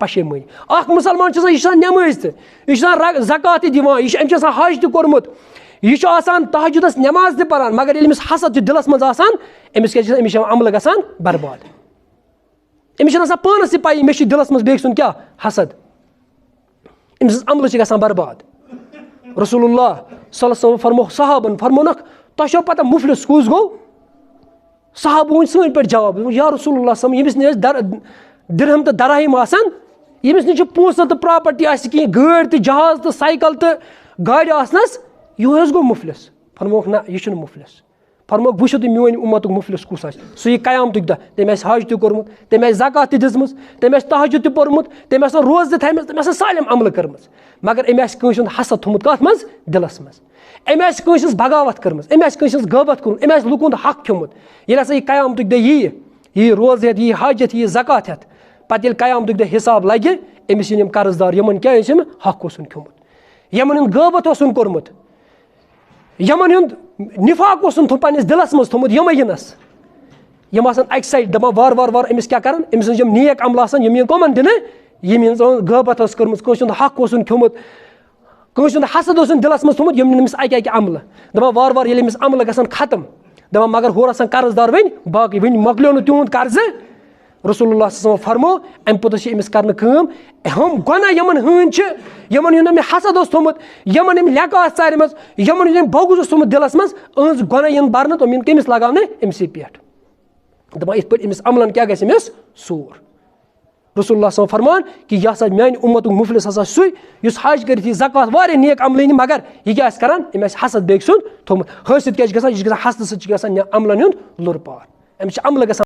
پشیمٲنی اکھ مُسلمان چھُ آسان یہِ چھُ آسان نٮ۪مٲزۍ تہِ یہِ چھُ آسان زکات تہِ دِوان أمِس چھُ آسان حج تہِ کوٚرمُت یہِ چھُ آسان تہجُدس نٮ۪ماز تہِ پران مگر ییٚلہِ أمِس حسد چھُ دِلس منٛز آسان أمِس کیٛاہ چھُ أمِس چھُ عملہٕ گژھان برباد أمِس چھُنہٕ آسان پانس تہِ پَیی مےٚ چھُ دِلس منٛز بیٚکہِ سُنٛد کیٛاہ حسد أمۍ سٕنٛز عملہٕ چھِ گژھان برباد رسول اللہ صلی اللہ علیہ وسلم فرموو صحابن فرمونکھ تۄہہِ چھو پتہ مُفلِس کُس گوٚو صحابہٕ ؤنۍ سٲنۍ پٲٹھۍ جواب یا رسول اللہ صلی ییٚمِس نہٕ أسۍ دِرہم تہٕ دراہِم آسان ییٚمِس نہٕ چھُ پونٛسہٕ تہٕ پراپرٹی آسہِ کِہیٖنۍ گٲڑۍ تہٕ جہاز تہٕ سایکل تہٕ گاڑِ آسنس یِہوے حظ گوٚو مُفلِس فرمووکھ نہ یہِ چھُنہٕ مُفلِس فرمووکھ وٕچھِو تُہۍ میون اُمتُک مُفلِس کُس آسہِ سُہ یہِ قیامتُک دۄہ تٔمۍ آسہِ حج تہِ کوٚرمُت تٔمۍ آسہِ زکات تہِ دِژمٕژ تٔمۍ آسہِ تہجُد تہِ پوٚرمُت تٔمۍ آسن روزٕ تہِ تھایمژٕ تٔمۍ آسن سالم عملہٕ کٔرمٕژ مگر أمۍ آسہِ کٲنٛسہِ ہُنٛد حسد تھوٚمُت کتھ منٛز دِلس منٛز أمۍ آسہِ کٲنٛسہِ ہٕنٛز بغاوت کٔرمٕژ أمۍ آسہِ کٲنٛسہِ ہٕنٛز غٲبت کوٚرمُت أمۍ آسہِ لُکن ہُنٛد حق کھیوٚمُت ییٚلہِ ہسا یہِ قیامتُک دۄہ یی روزٕ ہٮ۪تھ یی حج ہٮ۪تھ یی زکات ہٮ۪تھ پتہٕ ییٚلہِ قیامتُک دۄہ حساب لگہِ أمِس یِن یِم قرض دار یِمن کیٛاہ ٲسۍ یِم حق اوسُن کھیوٚمُت یِمن ہُنٛد غٲبت اوسُن کوٚرمُت یِمن ہُنٛد نِفاق اوسُن پننِس دِلس منٛز تھوٚمُت یِمے یِنس یِم آسان اکہِ سایڈٕ دپان وارٕ وارٕ أمِس کیٛاہ کران أمۍ سٕنٛز یِم نیک عملہٕ آسان یِم یِن کٕمن دِنہٕ یِم یِن غٲبت ٲس کٔرمٕژ کٲنٛسہِ ہُنٛد حق اوسُن کھیوٚمُت کٲنٛسہِ ہُنٛد حسد اوسُن دِلس منٛز تھوٚمُت یِم نِن أمِس اکہِ عملہٕ دپان وارٕ وارٕ ییٚلہِ أمِس عملہٕ گژھان ختم دپان مگر ہورٕ آسان قرض دار وۄنۍ باقٕے وۄنۍ مۄکلیو نہٕ تِہُنٛد قرضہٕ رسول اللہ صلی اللہ علیہ وسلم فرموو اَمہِ پوٚتُس چھِ أمِس کرنہٕ کٲم ہُم گۄناہ یِمن ہٕنٛدۍ چھِ یِمن ہُنٛد أمۍ حسد اوس تھوٚمُت یِمن أمۍ لیٚکہٕ آسہٕ ژارِمٕژ یِمن ہُنٛد أمۍ بوگُز اوس تھوٚمُت دِلس منٛز أہٕنٛز گۄناہ یِن برنہٕ تِم یِن کٔمِس لگاونہٕ أمسٕے پٮ۪ٹھ دپان یِتھ پٲٹھۍ أمِس عملن کیٛاہ گژھِ أمِس سوٗر رسول اللہ صلی اللہ فرمان کہِ یہِ ہسا میانہِ اُمتُک مُفلِس ہسا سُے یُس حج کٔرِتھ یی زکات واریاہ نیک عملہٕ نہِ مگر یہِ کیٛاہ آسہِ کران أمۍ آسہِ حسد بیٚکہِ سُنٛد تھوٚمُت حٲصِل کیٛاہ چھِ گژھان یہِ چھِ گژھان حسدٕ سۭتۍ چھِ گژھان عملن ہُنٛد لُر پار أمِس چھِ عملہٕ گژھان